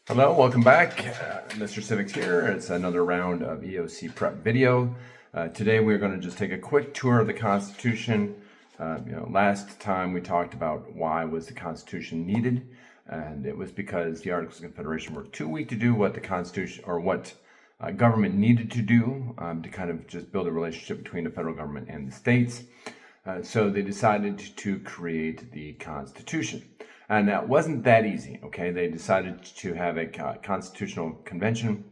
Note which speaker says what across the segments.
Speaker 1: Hello, welcome back. Mr. Civics here. It's another round of EOC prep video. Today we're going to just take a quick tour of the Constitution. Last time we talked about why was the Constitution needed, and it was because the Articles of Confederation were too weak to do what the Constitution or what government needed to do to kind of just build a relationship between the federal government and the states. So they decided to create the Constitution. And that wasn't that easy, okay? They decided to have a constitutional convention.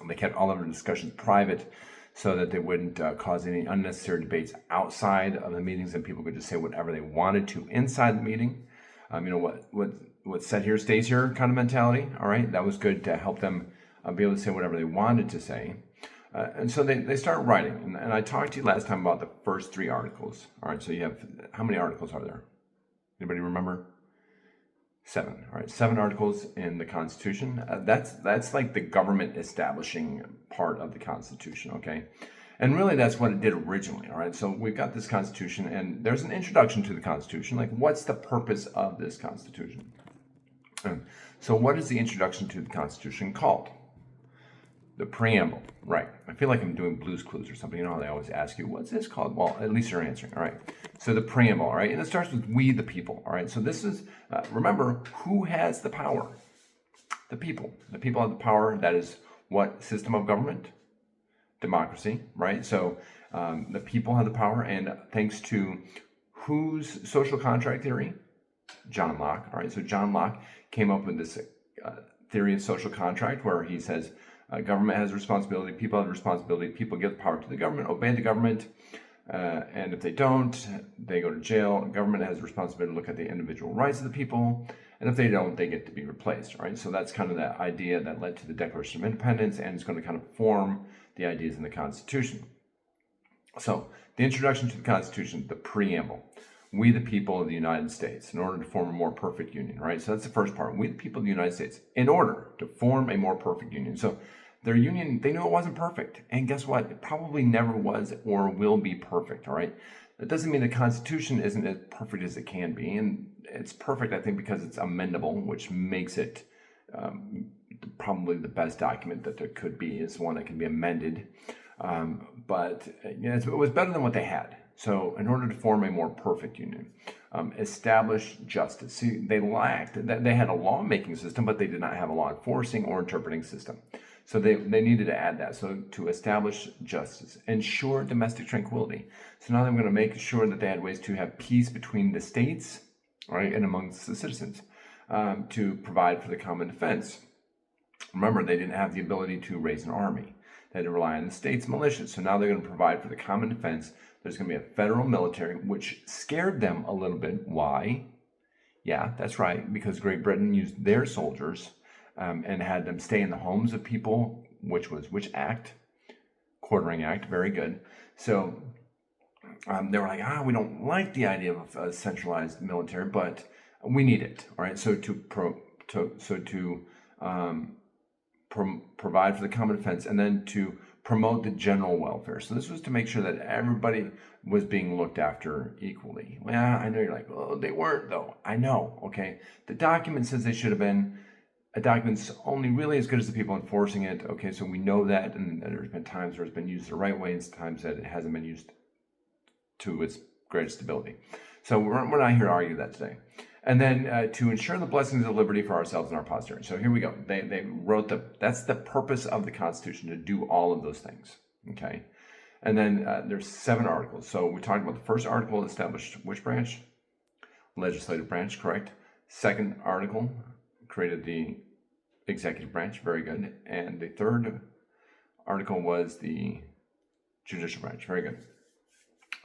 Speaker 1: They kept all of their discussions private so that they wouldn't cause any unnecessary debates outside of the meetings, and people could just say whatever they wanted to inside the meeting. What's said here stays here kind of mentality, all right? That was good to help them be able to say whatever they wanted to say. And so they start writing. And I talked to you last time about the first 3 articles. All right, so you have, how many articles are there? Anybody remember? 7. All right, 7 articles in the Constitution. That's like the government establishing part of the Constitution, okay? And really that's what it did originally, all right? So we've got this Constitution, and there's an introduction to the Constitution. Like, what's the purpose of this Constitution? So what is the introduction to the Constitution called? The Preamble, right. I feel like I'm doing Blue's Clues or something. You know how they always ask you, what's this called? Well, at least you're answering, all right. So the Preamble, all right, and it starts with we the people, all right. So this is, remember, who has the power? The people. The people have the power. That is what system of government? Democracy, right? So the people have the power, and thanks to whose social contract theory? John Locke, all right. So John Locke came up with this theory of social contract where he says, government has a responsibility, people have a responsibility, people give the power to the government, obey the government, and if they don't, they go to jail. Government has a responsibility to look at the individual rights of the people, and if they don't, they get to be replaced, right? So that's kind of that idea that led to the Declaration of Independence, and it's going to kind of form the ideas in the Constitution. So the introduction to the Constitution, the Preamble. We the people of the United States, in order to form a more perfect union, right? So that's the first part. We the people of the United States, in order to form a more perfect union. So their union, they knew it wasn't perfect. And guess what? It probably never was or will be perfect, all right? That doesn't mean the Constitution isn't as perfect as it can be. And it's perfect, I think, because it's amendable, which makes it probably the best document that there could be, is one that can be amended. But it was better than what they had. So in order to form a more perfect union, establish justice. See, they had a lawmaking system, but they did not have a law enforcing or interpreting system. So they needed to add that. So to establish justice, ensure domestic tranquility. So now they're going to make sure that they had ways to have peace between the states, right, and amongst the citizens, to provide for the common defense. Remember, they didn't have the ability to raise an army. They had to rely on the state's militias. So now they're going to provide for the common defense. There's going to be a federal military, which scared them a little bit. Why? Yeah, that's right, because Great Britain used their soldiers and had them stay in the homes of people, which act? Quartering Act, very good. So they were like, we don't like the idea of a centralized military, but we need it, all right? So to provide for the common defense, and then to promote the general welfare. So this was to make sure that everybody was being looked after equally. Well, I know you're like, oh, they weren't though. I know, okay? The document says they should have been. A document's only really as good as the people enforcing it, okay? So we know that, and there's been times where it's been used the right way, and times that it hasn't been used to its greatest ability. So we're not here to argue that today. And then to ensure the blessings of liberty for ourselves and our posterity. So here we go. They wrote that's the purpose of the Constitution, to do all of those things, okay? And then there's 7 articles. So we talked about the first article established which branch? Legislative branch, correct. Second article created the executive branch, very good. And the third article was the judicial branch, very good.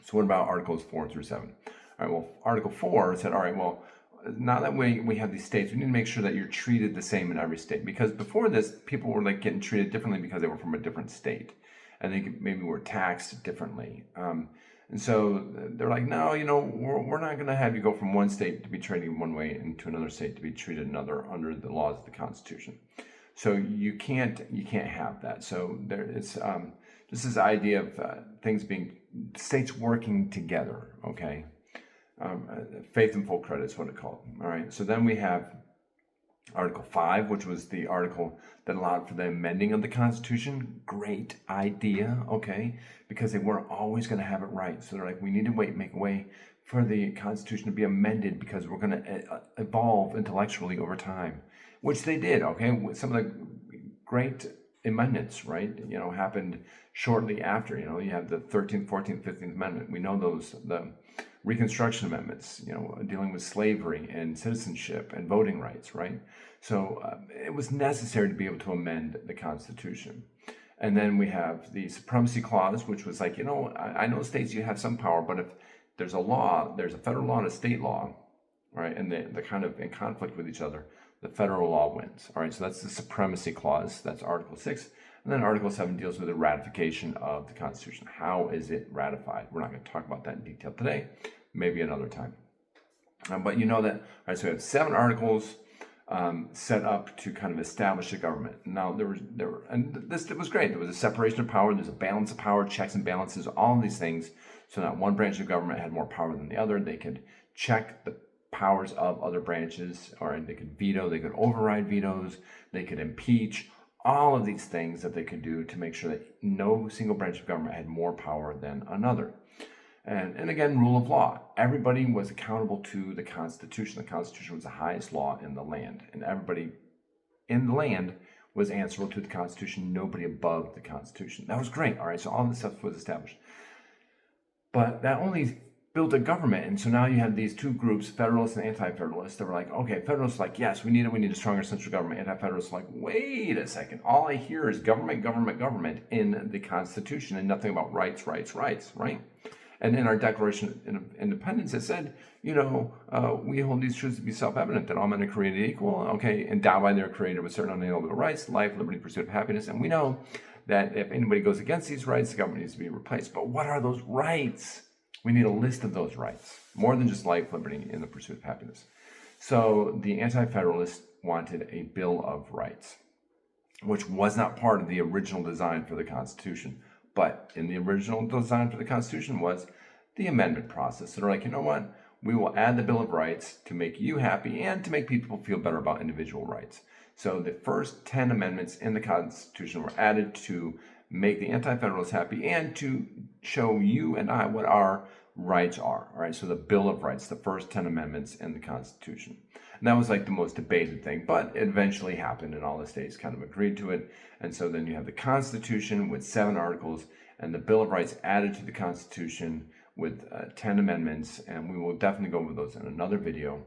Speaker 1: So what about articles 4 through 7? All right, well, Article 4 said, all right, well, now that we have these states, we need to make sure that you're treated the same in every state. Because before this, people were like getting treated differently because they were from a different state. And they maybe were taxed differently. And so they're like, no, we're not going to have you go from one state to be treated one way and to another state to be treated another under the laws of the Constitution. So you can't have that. So there is just this idea of states working together, okay? Faith and full credit is what it's called. All right. So then we have Article 5, which was the article that allowed for the amending of the Constitution. Great idea, okay? Because they weren't always going to have it right. So they're like, we need to make a way for the Constitution to be amended because we're going to evolve intellectually over time, which they did, okay? Some of the great amendments, right, happened shortly after. You have the 13th, 14th, 15th Amendment. We know those, the Reconstruction Amendments, dealing with slavery and citizenship and voting rights, right? So it was necessary to be able to amend the Constitution. And then we have the Supremacy Clause, which was like, I know states, you have some power, but if there's a law, there's a federal law and a state law, right, and they're kind of in conflict with each other, the federal law wins. All right, so that's the Supremacy Clause. That's Article 6. And then Article 7 deals with the ratification of the Constitution. How is it ratified? We're not going to talk about that in detail today, maybe another time. But you know that, all right, so we have 7 articles set up to kind of establish a government. Now, and this was great. There was a separation of power. There's a balance of power, checks and balances, all of these things. So that one branch of government had more power than the other. They could check the powers of other branches, or they could veto, they could override vetoes, they could impeach, all of these things that they could do to make sure that no single branch of government had more power than another. And again, rule of law. Everybody was accountable to the Constitution. The Constitution was the highest law in the land, and everybody in the land was answerable to the Constitution, nobody above the Constitution. That was great, all right? So all this stuff was established. But that only built a government, and so now you have these two groups, Federalists and Anti-Federalists, that were like, okay, Federalists are like, yes, we need a stronger central government. Anti-Federalists are like, wait a second, all I hear is government, government, government in the Constitution, and nothing about rights, rights, rights, right? And in our Declaration of Independence, it said, we hold these truths to be self-evident, that all men are created equal, okay, endowed by their Creator with certain unalienable rights, life, liberty, pursuit of happiness, and we know that if anybody goes against these rights, the government needs to be replaced. But what are those rights? We need a list of those rights, more than just life, liberty, and the pursuit of happiness. So the Anti-Federalists wanted a Bill of Rights, which was not part of the original design for the Constitution. But in the original design for the Constitution was the amendment process. So they're like, you know what? We will add the Bill of Rights to make you happy and to make people feel better about individual rights. So the first 10 amendments in the Constitution were added to make the Anti-Federalists happy and to show you and I what our rights are. All right, so the Bill of Rights, the first 10 amendments in the Constitution. And that was like the most debated thing, but it eventually happened and all the states kind of agreed to it. And so then you have the Constitution with 7 articles and the Bill of Rights added to the Constitution with 10 amendments. And we will definitely go over those in another video.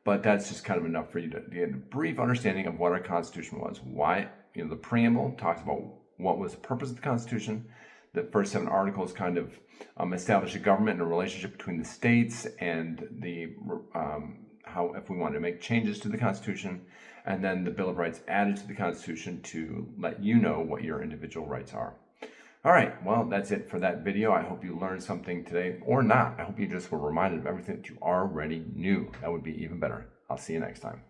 Speaker 1: But that's just kind of enough for you to get a brief understanding of what our Constitution was. Why, the preamble talks about what was the purpose of the Constitution. The first 7 articles kind of establish a government and a relationship between the states and the how if we wanted to make changes to the Constitution. And then the Bill of Rights added to the Constitution to let you know what your individual rights are. All right, well, that's it for that video. I hope you learned something today, or not. I hope you just were reminded of everything that you already knew. That would be even better. I'll see you next time.